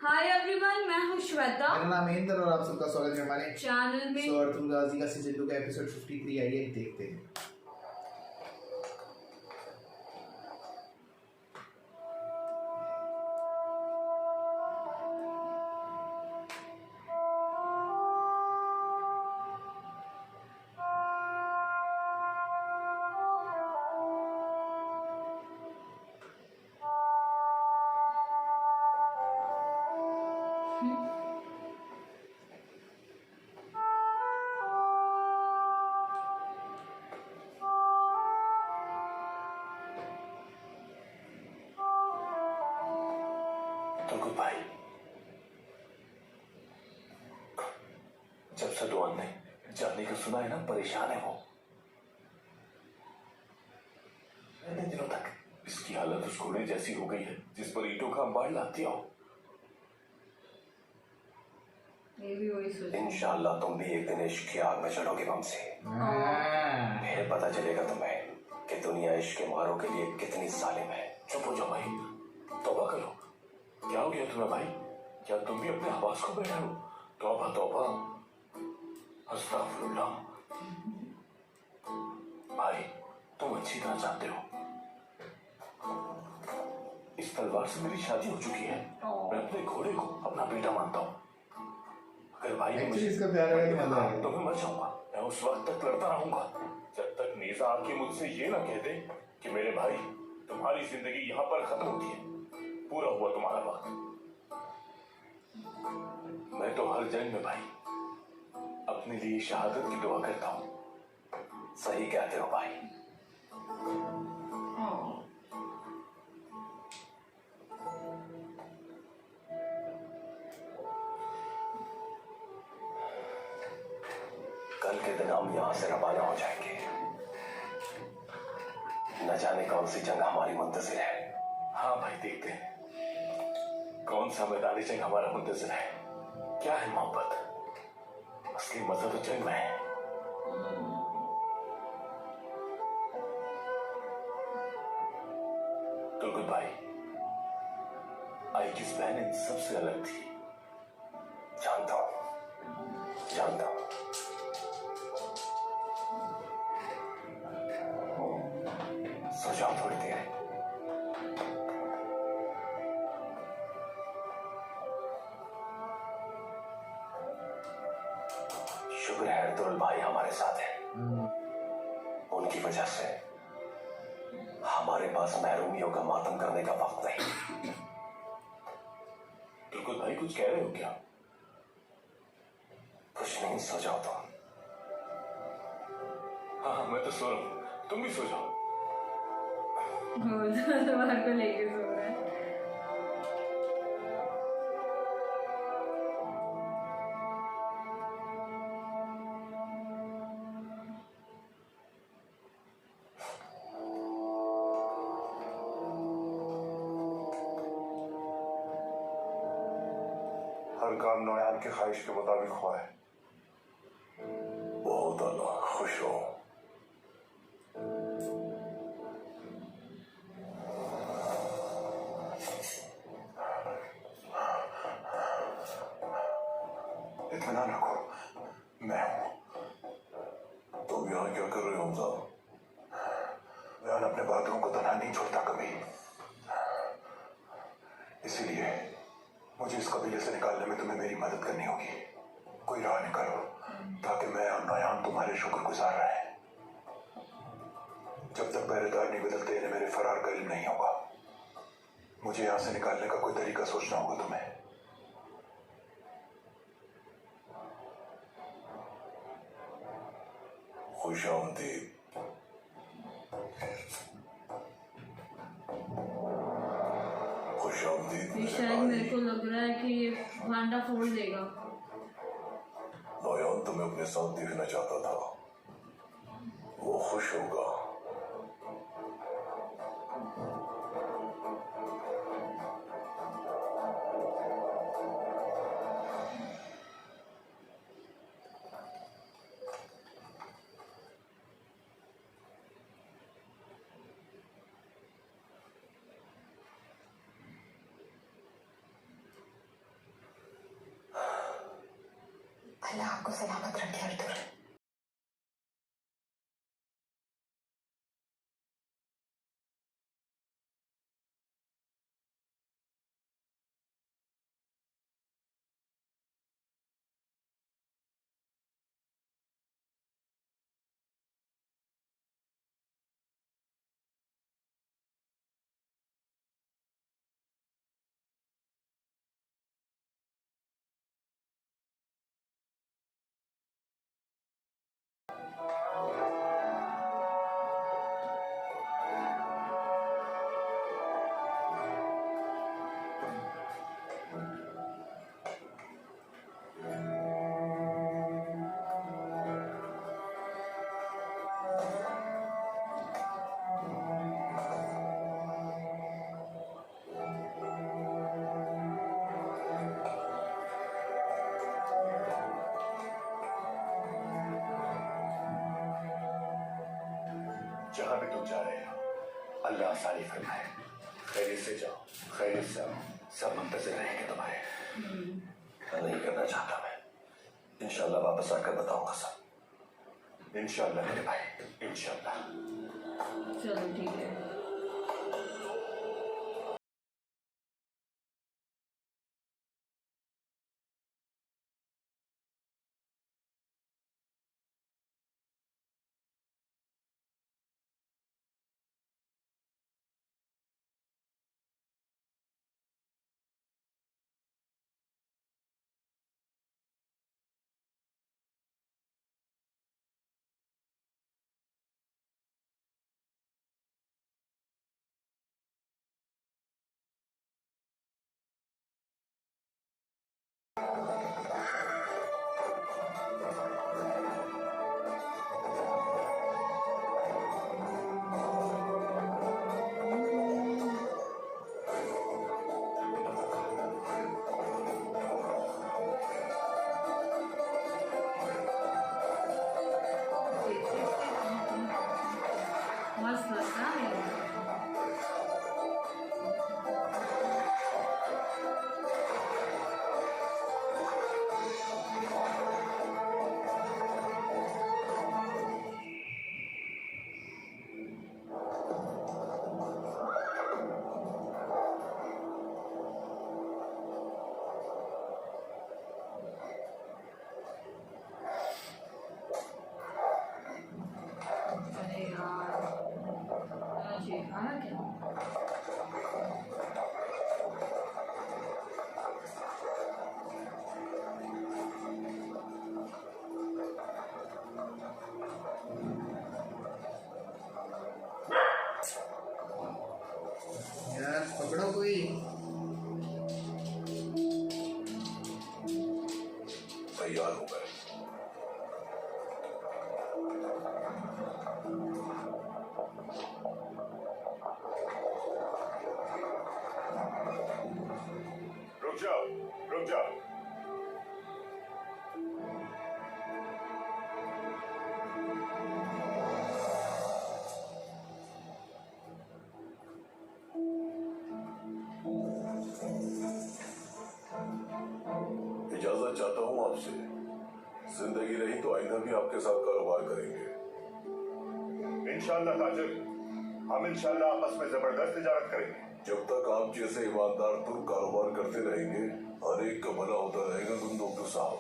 Hi everyone, मैं हूँ श्वेता। मेरा नाम इंद्र और आप सबका स्वागत है हमारे चैनल में। सो अर्तुल गाजी का सीजन 2 का एपिसोड 53 आइए देखते हैं। तुलकुल भाई, जब से दुआन ने जाने को सुना है ना, परेशान है वो। इतने दिनों तक इसकी हालत उस घोड़े जैसी हो गई है जिस पर ईंटों का अंबार लाती हो। ये भी वही सोच। इंशाल्लाह तुम भी एक दिन इश्क की आग में चढ़ोगे हमसे। फिर पता चलेगा तुम्हें कि दुनिया इश्क के मारों के लिए कितनी जालिम है। चुप हो जाओ भाई, तौबा करो। क्या हो गया तुम्हें भाई? क्या तुम भी अपने हवास को बैठे हो? तौबा तौबा, अस्तगफिरुल्लाह। भाई तुम अच्छी तरह जानते हो इस तलवार से मेरी शादी हो चुकी है। मैं अपने घोड़े को अपना बेटा मानता हूँ। अगर भाई ने मुझे इसका प्यार है तो मैं मर जाऊंगा। मैं उस वक्त तक लड़ता रहूंगा जब तक नीजा आके मुझसे ये ना कह दे कि मेरे भाई तुम्हारी जिंदगी यहाँ पर खत्म होती है, पूरा हुआ तुम्हारा वक्त। मैं तो हर जंग में भाई अपने लिए शहादत की दुआ करता हूँ। सही कहते हो भाई। कल के दिन हम यहाँ से रवाना हो जाएंगे। न जाने कौन सी जंग हमारी मुंतजिर है। हाँ भाई, देखते हैं कौन सा मैदानी जंग हमारा मुंतजिर है। क्या है मोहब्बत, असली मजा तो जंग में है। तुलकुल भाई, आई किस बहन इन सबसे अलग थी। जानता हूं, जानता हूं। सो जाओ थोड़ी देर। शुक्र है अर्तुल भाई हमारे साथ है। उनकी वजह से हमारे पास महरूमियों का मातम करने का वक्त नहीं। तुलकुल भाई कुछ कह रहे हो क्या? कुछ नहीं, सो जाओ तुम। हाँ, मैं तो सो रहा हूँ, तुम भी सो जाओ। तलवार को लेके सो रहा है। हर काम नौयान की ख्वाहिश के मुताबिक हुआ है। बहुत अल्लाह खुश हो। इत्मीनान रखो, मैं हूं। तुम यहाँ क्या कर रहे हो हमजा? बयान अपने बहादुरों को तनहा नहीं छोड़ता कभी। इसीलिए मुझे इस कबीले से निकालने में तुम्हें मेरी मदद करनी होगी। कोई राह निकालो ताकि मैं और नौयान तुम्हारे शुक्रगुजार रहे। जब तक पहरेदार नहीं बदलते इन्हें मेरे फरार का इल्म नहीं होगा। मुझे यहां से निकालने का कोई तरीका सोचना होगा तुम्हें। खुशामदीद। खुशामदीद। शायद मेरे को लग रहा है कि ये भांडा फोड़ देगा। नौयान तुम्हें अपने साथ देखना चाहता था, वो खुश होगा। अल्लाह आपको सलामत रखे अर्तुर। जहां भी तुम जा रहे हो अल्लाह आसानी फरमाए। खैरियत से जाओ, खैरियत से आओ, सब मुंतजिर रहेंगे तुम्हारे। नहीं करना चाहता मैं, इंशाल्लाह वापस आकर बताऊंगा सब। इंशाल्लाह मेरे भाई, इंशाल्लाह। चलो ठीक है। मस्त लगता है। अरे यार, मुझे खाना क्या? यार पकड़ो कोई। तैयार हो गए? रुक जाओ, रुक जाओ। इजाजत चाहता हूँ आपसे। जिंदगी रही तो आइंदा भी आपके साथ कारोबार करेंगे। इंशाल्लाह ताजिर, हम इंशाल्लाह आपस में जबरदस्त तिजारत करेंगे। जब तक आप जैसे ईमानदार तुर्क कारोबार करते रहेंगे, हर एक का भला होता रहेगा। गुंदोग साहब,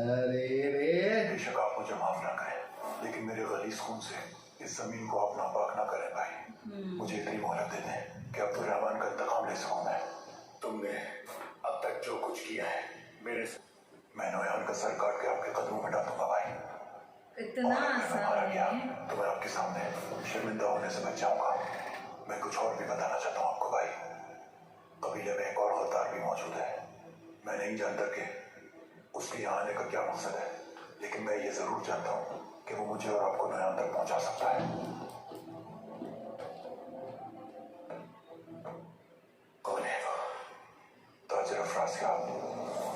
अरे रे बेशक आप मुझे माफ ना करें, लेकिन मेरे गलीज खून से इस जमीन को आप नापाक ना करें भाई। मुझे इतनी मोहलत दे दें कि अब्दुल रहमान का इंतकाम ले सकूं मैं। तुमने अब तक जो कुछ किया है मेरे से, मैं नोयान का सर काट के आपके कदमों में डालूंगा भाई। इतना और अगर मैं मारा आसान गया है। तो मैं आपके सामने शर्मिंदा होने से बच जाऊंगा। मैं कुछ और भी बताना चाहता हूँ आपको भाई। कबीले में एक और गद्दार भी मौजूद है। मैं नहीं जानता कि उसके यहाँ आने का क्या मकसद है, लेकिन मैं ये जरूर जानता हूँ कि वो मुझे और आपको नोयान तक पहुंचा सकता है। पास या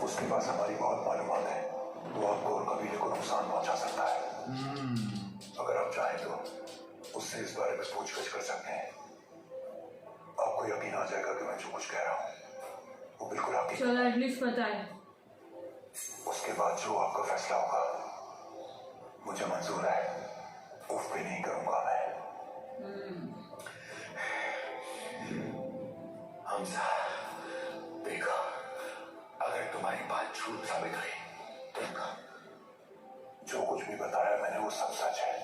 उसके पास हमारी बहुत मालूमात है। वो आपको और कबीले को नुकसान पहुंचा सकता है। अगर आप चाहें तो उससे इस बारे में पूछताछ कर सकते हैं। आपको यकीन आ जाएगा कि मैं जो कुछ कह रहा हूँ वो बिल्कुल आपकी। चलो एटलीस्ट पता है। उसके बाद जो आपका फैसला होगा मुझे मंजूर है। उफ भी नहीं करूंगा मैं। हमजा, देखो, अगर तुम्हारी बात झूठ साबित हुई तो जो कुछ भी बताया मैंने वो सब सच है।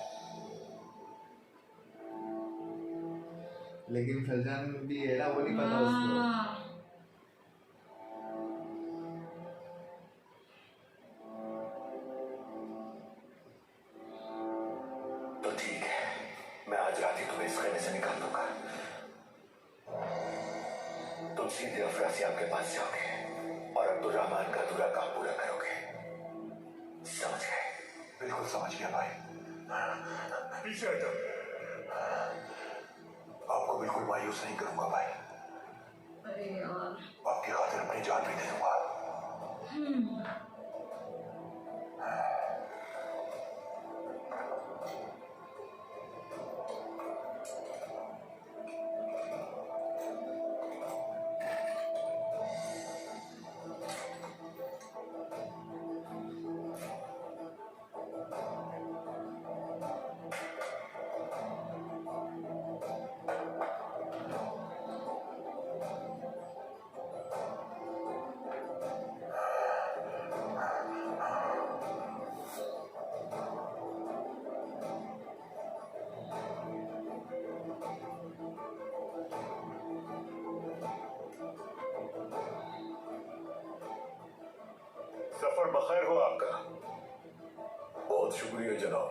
लेकिन फैजान भी है ना, वो नहीं पता उसको। तो ठीक है, मैं आज रात ही तुम्हें इस खेमे से निकाल दूंगा। तुम सीधे अफरासियाब के पास जाओगे और अब्दुल रहमान का अधूरा काम पूरा करोगे। समझ गए? बिल्कुल समझ गया भाई। पीछे हटो। आपको बिल्कुल मायूस नहीं करूंगा भाई। अरे यार, आपकी खातिर अपनी जान भी दे दूंगा। सफर बखैर हो आपका। बहुत शुक्रिया जनाब।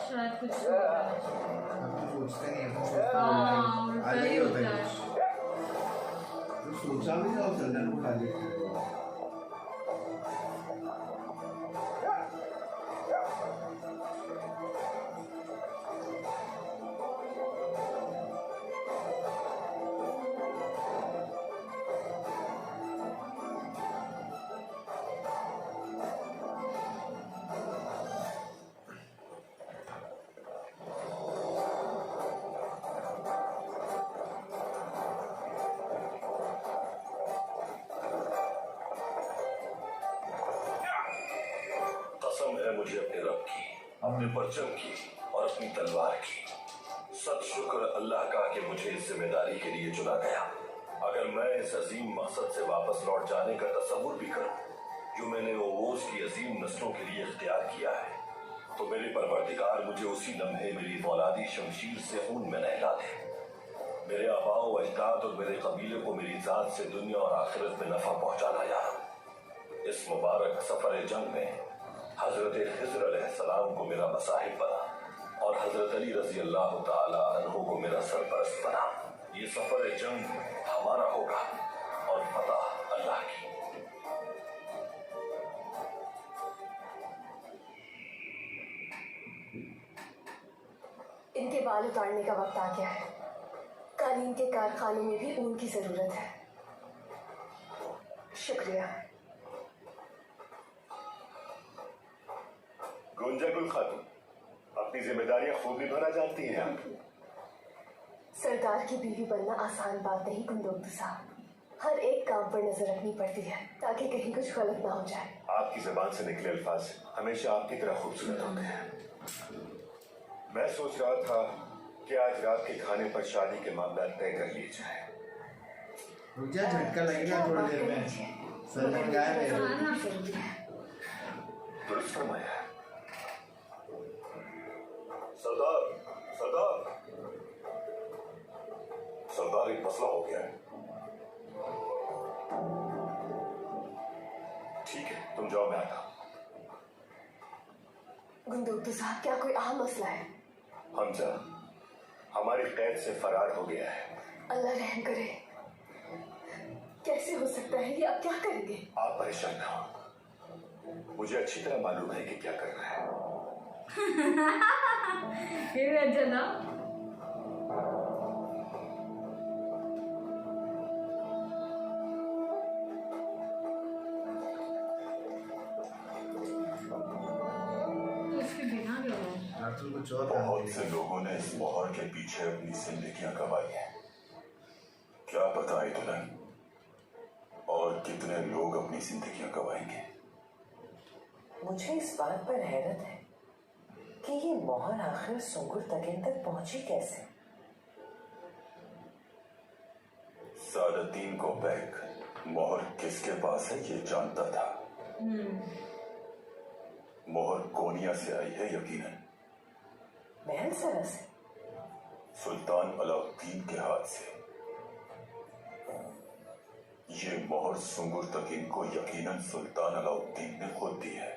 शायद कुछ अब तो सोचते नहीं है। हाँ, उल्टा अलग ही ही होता होता है है। कुछ। तो सोचा भी था फैजान को उठा लेते हैं। कसम है मुझे अपने रब की, अपने परचम की और अपनी तलवार की। सच शुक्र अल्लाह का कि मुझे इस जिम्मेदारी के लिए चुना गया। अगर मैं इस अजीम मकसद से वापस लौट जाने का तस्वुर भी करूं जो मैंने ओवोस की अजीम नस्लों के लिए इख्तियार किया है, तो मेरे परवरदिगार मुझे उसी लम्हे मेरी औलादी शमशीर से खून में नहला दे। मेरे आबाओ अजदाद और मेरे कबीले को मेरी जात से दुनिया और आखिरत में नफा पहुंचाना यार। इस मुबारक सफर जंग में हजरत खिज़र अलैहिस्सलाम को मेरा मसाहिब बना और हजरत अली रजी अल्लाह ताला अन्हु को मेरा सरपरस्त बना। ये सफर जंग हमारा होगा और फतह अल्लाह की। इनके बाल उतारने का वक्त आ गया है। कालीन के कारखाने में भी ऊन की जरूरत है। शुक्रिया। गुंजा गुल खातून, अपनी जिम्मेदारियां खूब निभाना जानती हैं आप। सरकार की बीवी बनना आसान बात नहीं गुंदोक्तु साहब। हर एक काम पर नजर रखनी पड़ती है ताकि कहीं कुछ गलत ना हो जाए। आपकी जुबान से निकले अल्फाज हमेशा आपकी तरह खूबसूरत होते हैं। मैं सोच रहा था कि आज रात के खाने पर शादी के मामला तय कर लिए जाए। रुक जा, झटका लगेगा थोड़ी देर में। फैजान गायब है। जरूरी है। दुरुस्त फरमाया। सरदार, सरदार, सरदार, एक मसला हो गया है। ठीक है, तुम जाओ, मैं आता। गुंदोक्तु साहब, क्या कोई अहम मसला है? हमजा हमारी कैद से फरार हो गया है। अल्लाह रहम करे। कैसे हो सकता है? ये आप क्या करेंगे? आप परेशान ना हो, मुझे अच्छी तरह मालूम है कि क्या करना है। ये भी अच्छा था। आर्थिक कुछ और बहुत से लोगों ने इस मोहर के पीछे अपनी जिंदगियां गंवाई हैं। क्या पता है दुल्हन, और कितने लोग अपनी जिंदगियां गंवाएंगे। मुझे इस बात पर हैरत है कि ये मोहर आखिर सुंगुर तकिन तक पहुंची कैसे। 3.5 को बैग मोहर किसके पास है ये जानता था। मोहर कोनिया से आई है यकीनन, महल सरा से। सुल्तान अलाउद्दीन के हाथ से। ये मोहर सुंगुर तकीन को यकीनन सुल्तान अलाउद्दीन ने खुद दी है।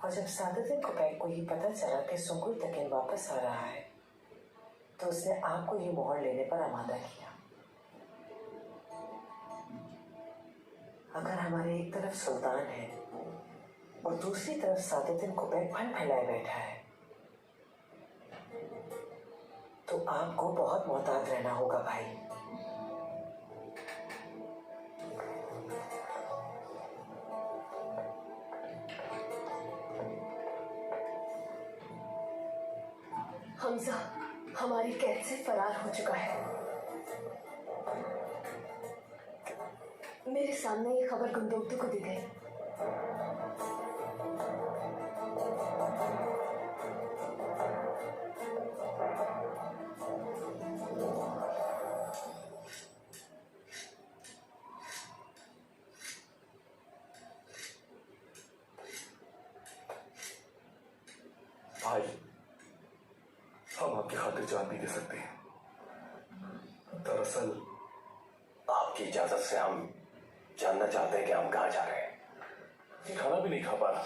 और जब सादुद्दीन कुबैक को ये पता चला कि सुंगुर तकिन वापस आ रहा है तो उसने आपको ये मोहर लेने पर आमादा किया। अगर हमारे एक तरफ सुल्तान है और दूसरी तरफ सादुद्दीन कुबैक फन फैलाए बैठा है तो आपको बहुत मोहतात रहना होगा भाई। हमजा हमारी कैद से फरार हो चुका है। मेरे सामने ये खबर गुंदोक्तु को दी गई। भाई, हम आपकी खातिर जान भी दे सकते हैं। दरअसल आपकी इजाजत से हम जानना चाहते हैं कि हम कहाँ जा रहे हैं। ये खाना भी नहीं खा पा रहा।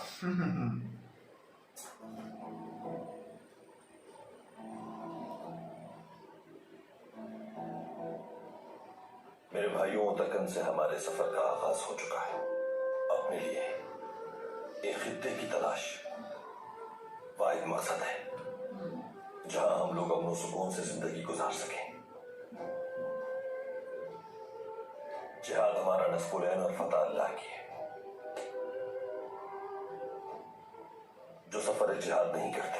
मेरे भाइयों, दक्कन से हमारे सफर का आगाज हो चुका है। अपने लिए एक खित्ते की तलाश वाहिद मकसद है जहां हम लोग अमन सुकून से जिंदगी गुजार सकें। जिहाद हमारा नस्बुलैन और फतह अल्लाह की है। जो सफर जिहाद नहीं करते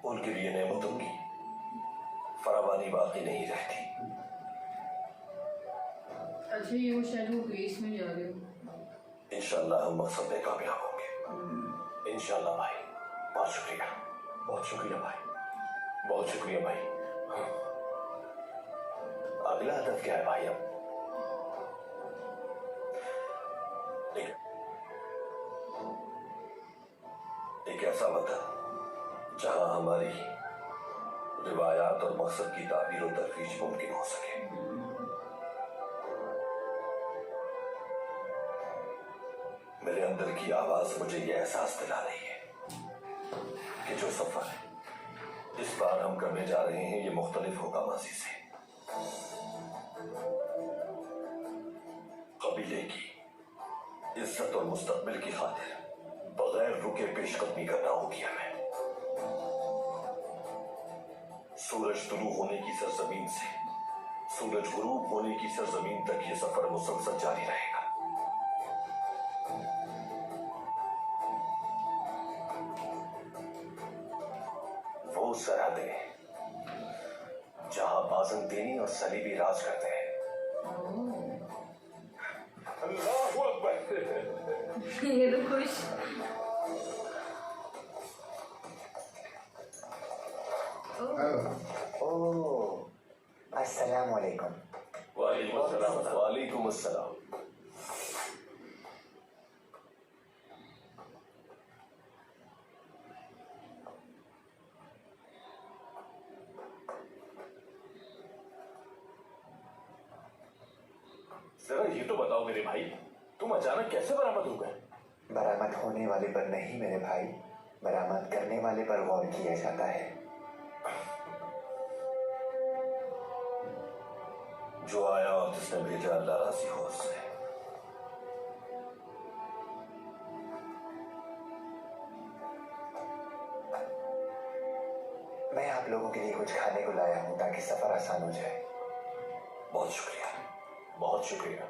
उनके लिए नेमतों की फरावानी बाकी नहीं रहती। अच्छा, ये वो शायद वो ग्रीस में जा रहे हो। इंशाल्लाह हम मकसद में कामयाब होंगे। इंशाल्लाह भाई, बहुत शुक्रिया। बहुत शुक्रिया भाई, बहुत शुक्रिया भाई। अगला हदफ क्या है भाई? अब एक ऐसा वतन जहां हमारी रिवायात और मकसद की ताबीर और तरफीज मुमकिन हो सके। मेरे अंदर की आवाज मुझे यह एहसास दिला रही है कि जो सफर इस बार हम करने जा रहे हैं ये मुख्तलिफ होगा माजी से। कबीले की इज्जत और मुस्तकबिल की खातिर बगैर रुके पेशकदमी करना होगी हमें। सूरज तुलू होने की सरजमीन से सूरज गुरूब होने की सरजमीन तक ये सफर मुसलसल जारी रहेगा। वो सरहदें जहां बाज़ंतीनी और सलीबी राज करते हैं। अल्लाहु अकबर। ये तो खुश। ओह, अस्सलाम वालेकुम। वालेकुम अस्सलाम। वालेकुम अस्सलाम। जरा ये तो बताओ मेरे भाई, तुम अचानक कैसे बरामद हो गए? बरामद होने वाले पर नहीं मेरे भाई, बरामद करने वाले पर गौर किया जाता है। जो आया और जिसने भेजा अल्लाह राजी हो उससे। मैं आप लोगों के लिए कुछ खाने को लाया हूँ ताकि सफर आसान हो जाए। बहुत शुक्रिया, बहुत शुक्रिया।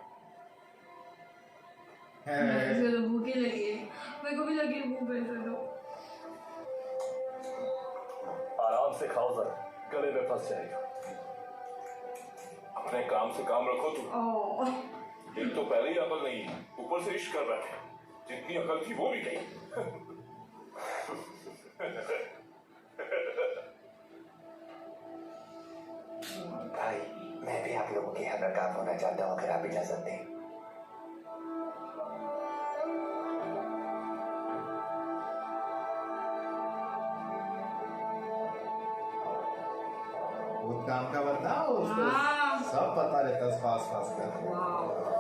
इसको तो भूख ही लगी है, मेरे को भी लगी है भूख वैसे तो। आराम से खाओ जरा, गले में फंस जाएगा। अपने काम से काम रखो तुम। ओह एक तो पहले ही अकल नहीं है, ऊपर से इश्क कर रखे, जितनी अकल थी वो भी गई। भाई मैं भी आप लोगों के यहाँ काम होना चाहता हूँ, अगर आप इजाजत दें। वो काम का बंदा हो, उसको हाँ। सब पता रहता है, फास्ट फास्ट कर। वाह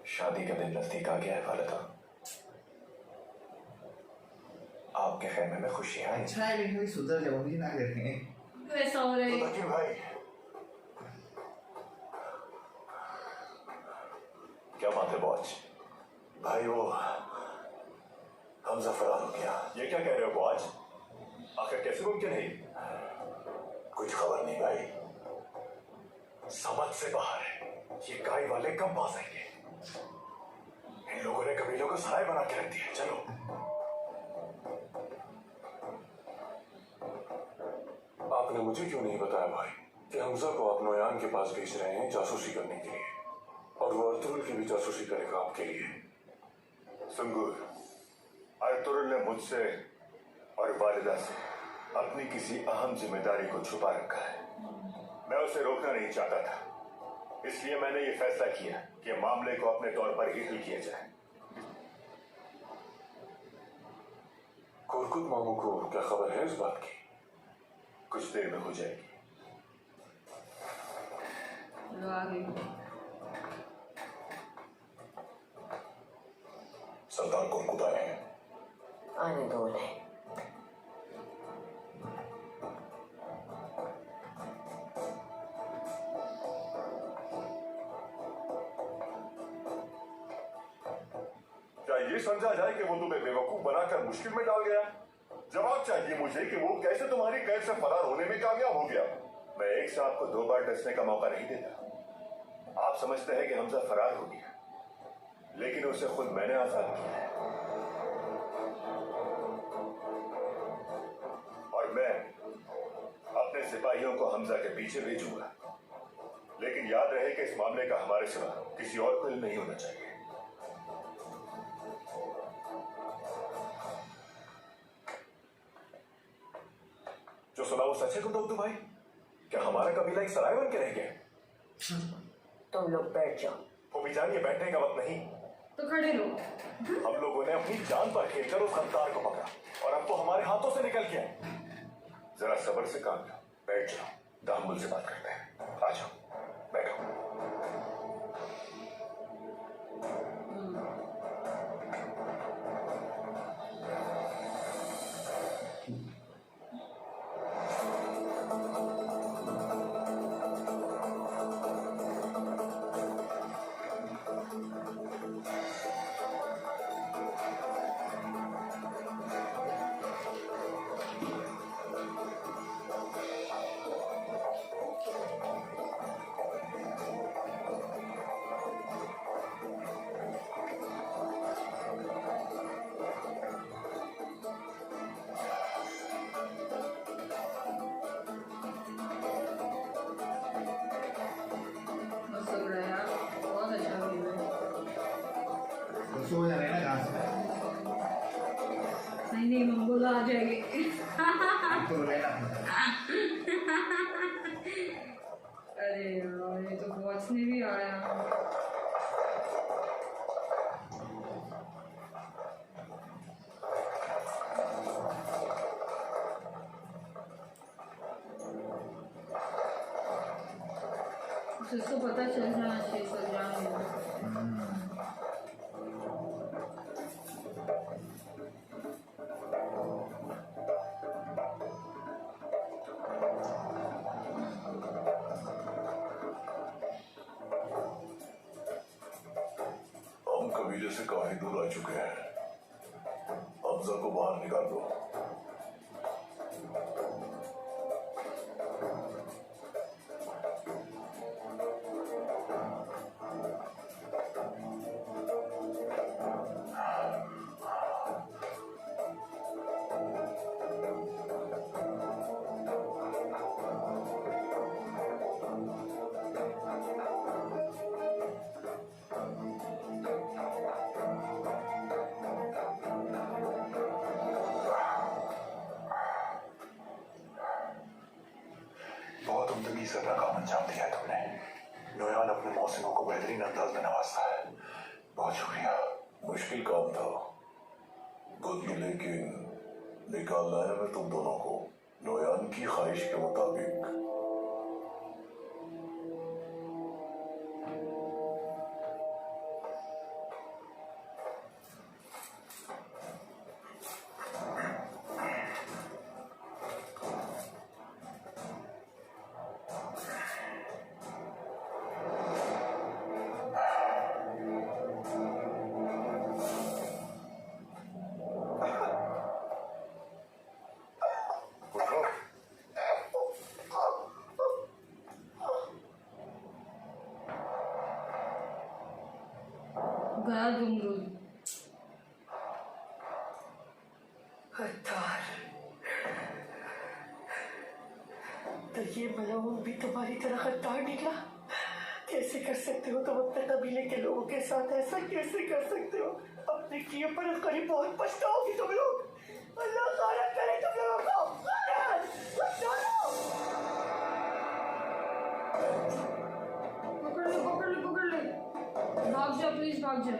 शादी का दिन नजदीक आ गया है वालिदा। आपके खेमे में खुशियां आई। अच्छा है, लेकिन सुधर जाओगी ना करके। वैसा हो रहा है। तो लकी भाई, क्या बात है बॉच? भाई वो हमजा फरार हो गया। ये क्या कह रहे हो बॉच? आखिर कैसे मुमकिन है? कुछ खबर नहीं भाई। समझ से बाहर है। ये गाय वाले कब पास आएंगे? इन लोगों ने कबीलों को सराय बना के रख दिया। चलो। आपने मुझे क्यों नहीं बताया भाई कि हमजा को आप नोयान के पास भेज रहे हैं जासूसी करने के लिए, और वो अर्तुगरुल की भी जासूसी करेगा आपके लिए? संगूर, अर्तुगरुल ने मुझसे और वालिदा से अपनी किसी अहम जिम्मेदारी को छुपा रखा है। मैं उसे रोकना नहीं चाहता था, इसलिए मैंने ये फैसला किया कि मामले को अपने तौर पर ही हल किया जाए। कुरकुत मामू को क्या खबर है इस बात की? कुछ देर में हो जाएगी। लो आ गई। सरदार कुरकुत आए हैं। आने दो उन्हें। क्या ये समझा जाए कि वो तुम्हें बेवकूफ बनाकर मुश्किल में डाल गया? जवाब चाहिए मुझे कि वो कैसे तुम्हारी कैद से फरार होने में कामयाब हो गया। मैं एक से आपको 2 बार डसने का मौका नहीं देता। आप समझते हैं कि हमजा फरार हो गया, लेकिन उसे खुद मैंने आजाद किया है, और मैं अपने सिपाहियों को हमजा के पीछे भेजूंगा। लेकिन याद रहे कि इस मामले का हमारे सिवा किसी और को इल्म नहीं होना चाहिए। जो सुना वो सच है कुंदोक्तु भाई? क्या हमारा कबीला एक सराय बन के रह गया? तुम लोग बैठ जाओ। फूफी जान, ये बैठने का वक्त नहीं। तो खड़े रहो। हम लोगों ने अपनी जान पर खेलकर उस गद्दार को पकड़ा, और अब तो हमारे हाथों से निकल गया। जरा सब्र से काम लो, बैठ जाओ, तहम्मुल से बात करते हैं। आ जाओ, बैठो। बस हो रहा है यार, बहुत अच्छा व्यू है। तो सो जा रहे हैं ना घास में। नहीं नहीं मंगोला आ जाएगी। तो लेना पड़ता। अरे यार ये तो वॉच ने भी आया। जिसको पता चल जाना चाहिए सर जान। हम कबीले से काफी दूर आ चुके हैं। हमजा को बाहर निकाल दो। से अपना काम अंजाम दिया है तुमने। नोयान अपने मौसमों को बेहतरीन अंदाज में नवाजता है। बहुत शुक्रिया। मुश्किल काम था गुदली, लेकिन निकालना है मैं तुम दोनों को नोयान की ख्वाहिश के मुताबिक। गया जुमरूद। हत्तार, तो ये मलऊन भी तुम्हारी तरह हत्तार निकला? कैसे कर सकते हो तुम? अपने कबीले के लोगों के साथ ऐसा कैसे कर सकते हो? अपने किए पर करीब बहुत पछताओगी तुम लोग। अल्लाह खाना करे तुम लोगों को। पकड़ ले। भाग जा प्लीज, भाग जा।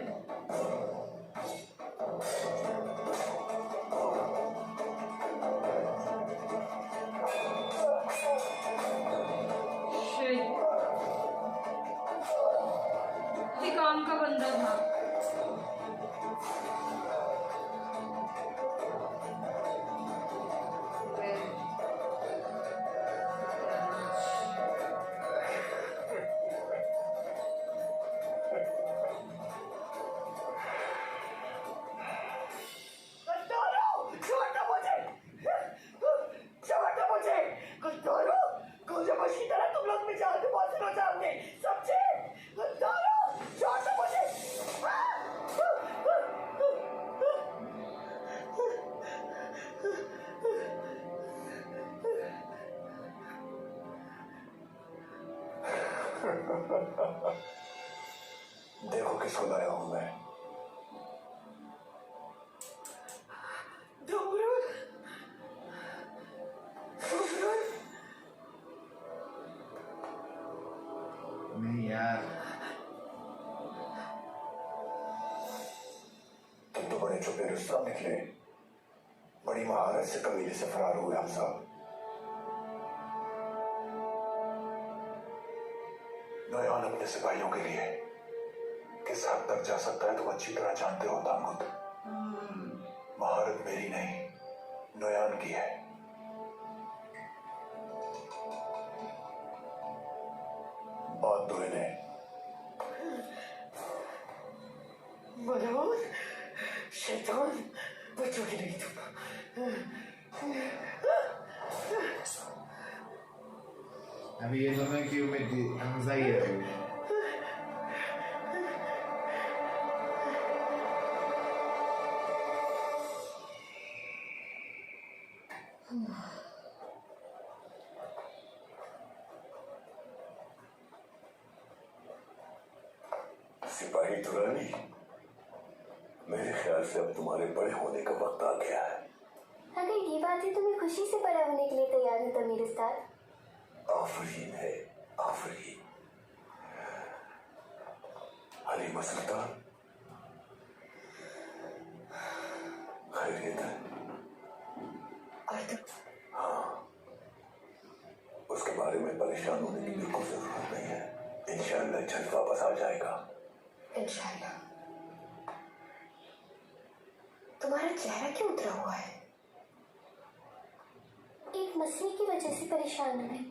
काम का बंदा था। देखो किसको लाया हूं मैं। नहीं यार, तुम तो बड़े छुपे रुस्तम निकले। बड़ी महारत से कबीले से फरार हुए हम सब। नोयान अपने सिपाहियों के लिए किस हद तक जा सकता है तुम अच्छी तरह जानते हो तामुद। महारत मेरी नहीं, नोयान की है। बात दो इन्हें। मलऊन शैतान, बचोगे नहीं तुम। अभी ये दोनों की उम्मीद थी, हमजा ही है अभी। सिपाही दुरानी, मेरे ख्याल से अब तुम्हारे बड़े होने का वक्त आ गया है। अगर ये बातें तुम्हें खुशी से बड़ा होने के लिए तैयार है तो मेरे साथ आफरीन है, आफरीन। हलीमा सुल्तान, खैरियत है? और तुम? हाँ, उसके बारे में परेशान होने की बिल्कुल जरूरत नहीं है। इंशाअल्लाह जल्द वापस आ जाएगा। इंशाअल्लाह। तुम्हारा चेहरा क्यों उतरा हुआ है? एक मसले की वजह से परेशान हूँ मैं।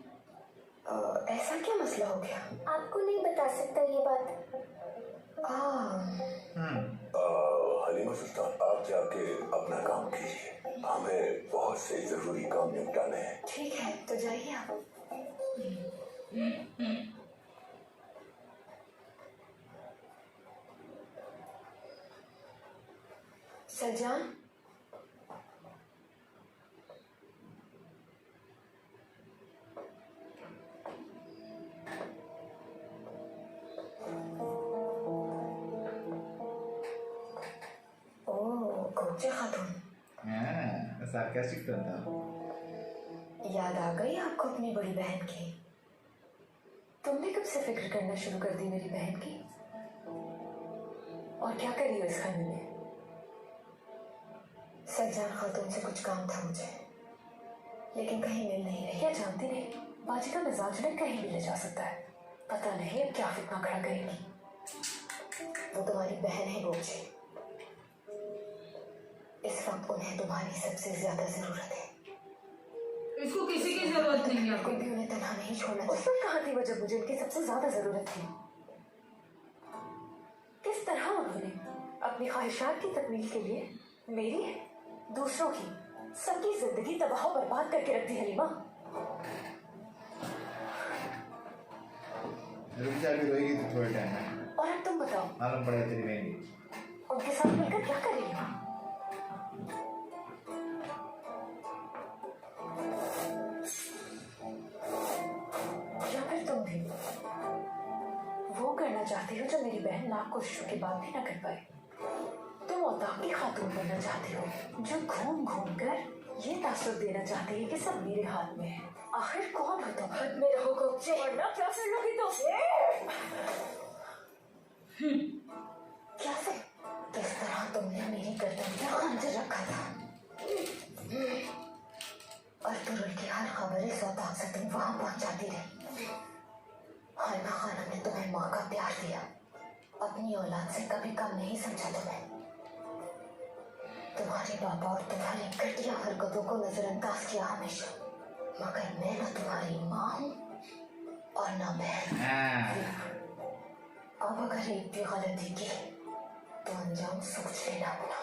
ऐसा क्या मसला हो गया? आपको नहीं बता सकता ये बात। हलीमा सुल्तान, आप जाके अपना काम कीजिए। हमें बहुत से जरूरी काम निपटाने हैं। ठीक है, तो जाइए आप। सरजान, गोचे खातून, सार्कास्टिक था। याद आ गई आपको अपनी बड़ी बहन की? से फिक्र करना शुरू कर दी मेरी बहन की? और क्या करी हो इस खाने में? सज्जान खातून से कुछ काम था मुझे, लेकिन कहीं मिल नहीं रही। क्या जानती नहीं, बाजी का मिजाज ने कहीं भी ले जा सकता है। पता नहीं अब क्या फितना खड़ा करेगी। वो तुम्हारी बहन है बोची। इस वक्त उन्हें तुम्हारी सबसे ज्यादा जरूरत है। इसको किसी की जरूरत नहीं है। कोई भी उन्हें तन्हा नहीं छोड़ना। उस वक्त कहाँ थी वो जब मुझे उनकी सबसे ज्यादा जरूरत थी? किस तरह उन्होंने अपनी ख्वाहिशात की तकमील के लिए मेरी, दूसरों की, सबकी जिंदगी तबाह बर्बाद करके रख दी। हलीमा, रुक जा, अभी रोएगी तो थोड़े टाइम में। और अब तुम बताओ, मालूम पड़ेगा तेरी बहन उनके साथ मिलकर क्या करेगी? या फिर तुम भी वो करना चाहती हो जो मेरी बहन लाख कोशिशों के बाद भी ना कर पाई? तुम औताब की खातून बनना चाहती हो जो घूम घूम कर ये तासुर देना चाहती है कि सब मेरे हाथ में है। आखिर कौन हो तुम? मेरे हुक्म से वरना क्या कर लोगी तुम? क्या से किस तरह तुमने मेरी गर्दन पर खंजर रखा था और तुरुल की हर खबर इस औताब से तुम वहां पहुंचाती रही। हाना खाना ने तुम्हें माँ का प्यार दिया, अपनी औलाद से कभी कम नहीं समझा तुम्हें। तुम्हारे पापा और तुम्हारी घटिया हरकतों को नजरअंदाज किया हमेशा, मगर मैं ना तुम्हारी माँ हूँ और ना बहन। अब अगर एक भी गलती की तो अंजाम सोच लेना अपना।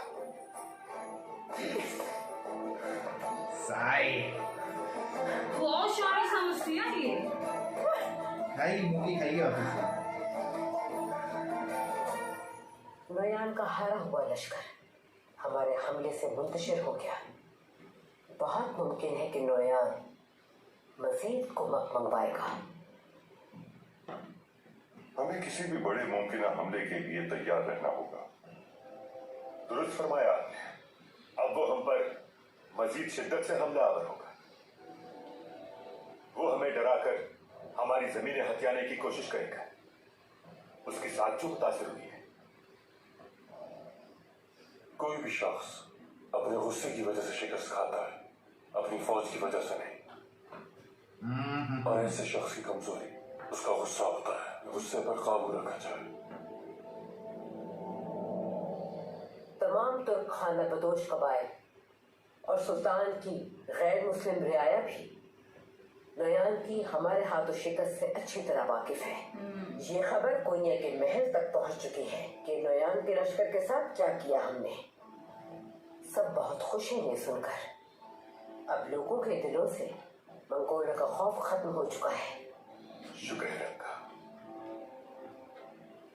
साई बहुत शानी समझती है ये। खाएगी, मूंगी खाएगी वापस से। नोयान का हारा हुआ लश्कर हमारे हमले से मुंतशिर हो गया। बहुत मुमकिन है कि नोयान मजीद कुमक मंगवाएगा। हमें किसी भी बड़े मुमकिन हमले के लिए तैयार रहना होगा। दुरुस्त फरमाया आपने। अब वो हम पर मजीद शिद्दत से हमलावर होगा। वो हमें डराकर हमारी जमीनें हथियाने की कोशिश करेगा। उसके साथ जो मुतासिर हुई है। कोई भी शख्स अपने गुस्से की वजह से शिकस्त खाता है, अपनी फौज की वजह से नहीं। और ऐसे शख्स की कमजोरी उसका गुस्सा होता है। गुस्से पर काबू रखा जाए। तमाम तुर्क खाना बदोश कबाइल और सुल्तान की गैर मुस्लिम रियाया भी नोयान की हमारे हाथों शिकस्त से अच्छी तरह वाकिफ है। ये खबर कोनिया के महल तक पहुंच चुकी है कि नोयान के लश्कर के साथ क्या किया हमने। सब बहुत खुश हैं ये सुनकर। अब लोगों के दिलों से मंगोलों का खौफ खत्म हो चुका है। शुक्र है रखा।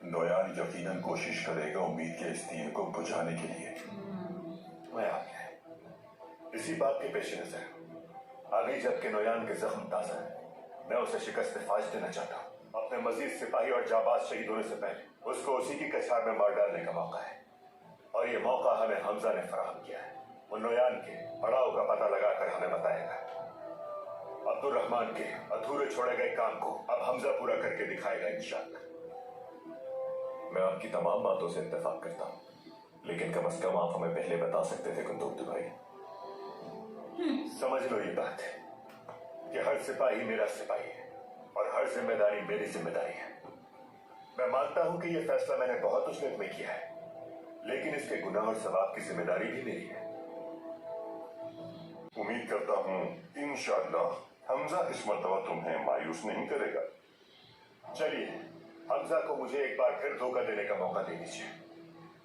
नोयान यकीनन कोशिश करेगा उम्मीद के इस तीर को बुझाने के लिए। मैं आपने इसी बात के पेश नजर अभी जबकि नोयान के जख्म ताजा है, मैं उसे शिकस्त फाज देना चाहता हूँ। अपने मजीद सिपाही और जाबाज शहीद होने से पहले उसको उसी की कछार में मार डालने का मौका है, और ये मौका हमें हमजा ने फराहम किया है। वो नोयान के पड़ाव का पता लगाकर हमें बताएगा। अब्दुल रहमान के अधूरे छोड़े गए काम को अब हमजा पूरा करके दिखाएगा इंशाअल्लाह। मैं आपकी तमाम बातों से इत्तेफाक करता हूँ, लेकिन कम से कम आप हमें पहले बता सकते थे कुंदुक्तु भाई। समझ लो ये बात कि हर सिपाही मेरा सिपाही है और हर जिम्मेदारी मेरी जिम्मेदारी है। मैं मानता हूं कि यह फैसला मैंने बहुत उजलत में किया है, लेकिन इसके गुनाह और सवाब की जिम्मेदारी भी मेरी है। उम्मीद करता हूं इंशाअल्लाह हमजा इस मर्तबा तुम्हें मायूस नहीं करेगा। चलिए हमजा को मुझे एक बार फिर धोखा देने का मौका दे दीजिए।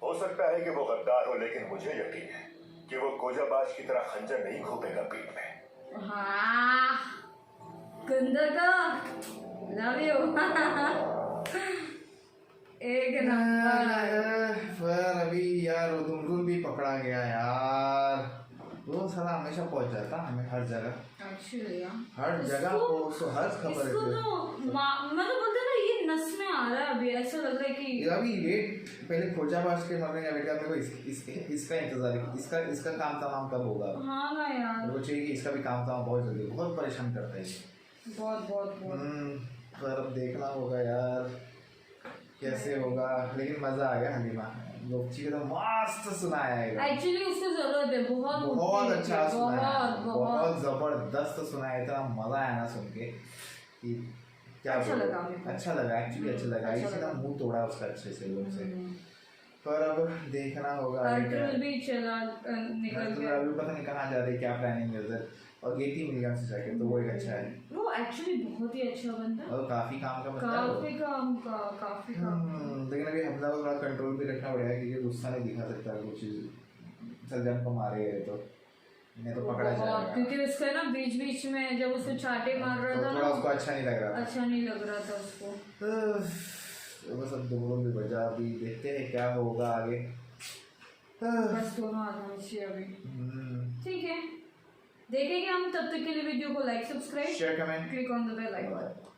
हो सकता है कि वो गद्दार हो, लेकिन मुझे यकीन है कि वो कोजाबाज की तरह खंजर नहीं घोपेगा पीठ में। हाँ, गंदा का लव यू। एक नंबर। पर अभी यार वो तुमको भी पकड़ा गया यार। वो साला हमेशा पहुंच जाता हमें हर जगह, हर जगह को हर खबर इसको तो मतलब बोलते ना ये नस में आ रहा है। अभी ऐसा लग रहा है कि अभी वेट पहले खोजाबाज के मरने का वेट करने को इसका इंतजार है। इसका काम तमाम कब होगा? हाँ ना यार, वो चाहिए कि इसका भी काम तमाम बहुत जल्दी, बहुत परेशान करता है ये। बहुत बहुत बहुत पर अब देखना होगा यार कैसे होगा, लेकिन मजा आ गया। हलीमा लोची तो मस्त सुनाया है, एक्चुअली उसको जरूरत है, बहुत अच्छा सुनाया, बहुत बहुत जबरदस्त सुनाया, इतना मजा आया ना सुन के कि क्या अच्छा लगा, अच्छा लगा एक्चुअली, अच्छा लगा, इसी ना मुंह तोड़ा उसका अच्छे से लोग से। पर अब देखना होगा भी चला निकल गया, अभी पता नहीं कहाँ जा रही, क्या प्लानिंग है उधर, और गेटी मिल गया उससे जाके, तो वो एक अच्छा है। वो एक्चुअली बहुत ही अच्छा बनता है, और काफी काम का बनता है, काफी काम। लेकिन अभी हमला को थोड़ा कंट्रोल भी रखना पड़ेगा क्योंकि गुस्सा नहीं दिखा सकता कुछ चीज, सर्जन को मारे गए तो नहीं तो पकड़ा जाएगा, क्योंकि उसका ना बीच बीच में जब उसको चाटे मार रहा था थोड़ा उसको अच्छा नहीं लग रहा था उसको। तो बस अब दोनों भी बजा, अभी देखते हैं क्या होगा आगे, बस दोनों आना चाहिए अभी। ठीक है, देखेंगे हम, तब तक के लिए वीडियो को like, subscribe, share, comment, click on the bell icon.